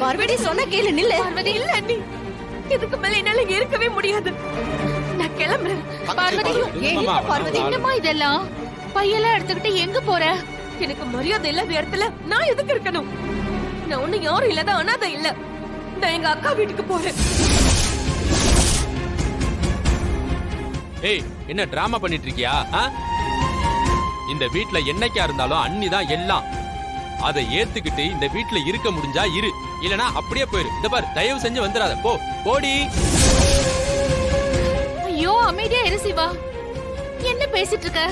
பார்வதி சொன்ன கேளு, நில்லு. இல்ல அண்ணி, இதுக்கு மேல என்னால இருக்கவே முடியாது. நான் கிளம்புறேன். பார்வதி, என்னமா இதெல்லாம்? பையெல்லாம் எடுத்துக்கிட்டு எங்க போற? எனக்கு மரியாதை இல்லாத இடத்துல நான் எதுக்கு இருக்கணும்? நான் ஒண்ணு யாரும் இல்லாத அனாதை இல்ல. நான் எங்க அக்கா வீட்டுக்கு போறேன். ஏய், என்ன டிராமா பண்ணிட்டு இருக்கியா? இந்த வீட்ல என்னைக்கா இருந்தாலும் அண்ணி தான் எல்லாம். அதை ஏத்துக்கிட்டு இந்த வீட்ல இருக்க முடிஞ்சா இரு, இல்லனா அப்படியே போயிரு. இந்த பாரு, தயவு செஞ்சு வந்துடாத. போ, போடி. ஐயோ, அமைதியா இரு சிவா. என்ன பேசிட்டு இருக்க?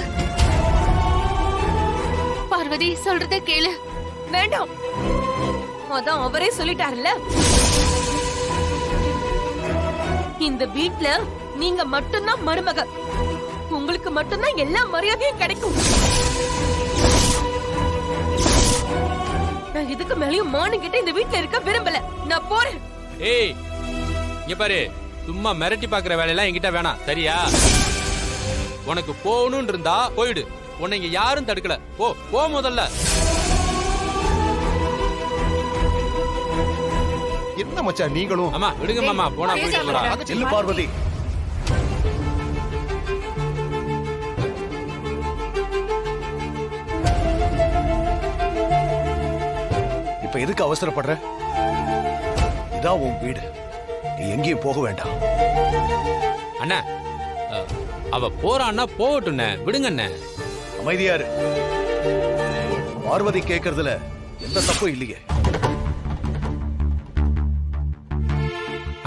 பார்வதி, சொல்றத கேளு. வேண்டாம், அதான் அவரே சொல்லிட்டாருல்ல. இந்த வீட்ல நீங்க மட்டும்தான் மருமக. உங்களுக்கு மட்டும்தான் எல்லா மரியாதையும் கிடைக்கும். நான் இதுக்கு மேலயும் மானுகிட்ட இந்த வீட்ல இருக்க விரும்பல. நான் போறேன். ஏய், இங்க பாரு, சும்மா மிரட்டி பாக்குற வேலையெல்லாம் என்கிட்ட வேணாம், சரியா? உனக்கு போகணும்னு இருந்தா போயிடு. உன்னை இங்க யாரும் தடுக்கல. போ, போ முதல்ல. என்ன மச்சான் நீங்களும்? அம்மா விடுங்க மாமா, போனா போயிட்டு. செல்லு பார்வதி. இப்ப எதுக்கு அவசரப்படுற? இதான் உன் வீடு, நீ எங்கேயும் போக வேண்டாம். அண்ணா, அவ போறான்னா போகட்டுண்ணே, விடுங்க அண்ணே. அமைதியாரு. பார்வதி கேக்குறதுல எந்த தப்பும் இல்லையே.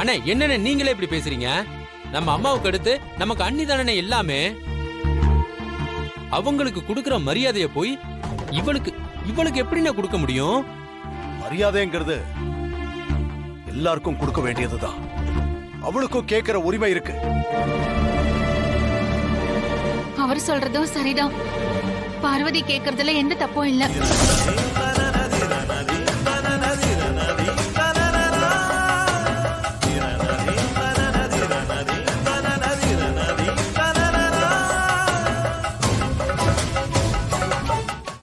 அண்ணே, என்னன்னு நீங்களே இப்படி பேசுறீங்க? நம்ம அம்மாவுக்கு அடுத்து நமக்கு அண்ணி தானே எல்லாமே. அவங்களுக்கு கொடுக்கிற மரியாதைய போய் இவளுக்கு எப்படின்னா கொடுக்க முடியும்? மரியாதைங்கிறது எல்லாருக்கும் கொடுக்க வேண்டியதுதான். அவளுக்கும் கேட்கிற உரிமை இருக்கு. அவர் சொல்றதும் சரிதான். பார்வதி கேக்குறதுல எந்த தப்பும் இல்ல.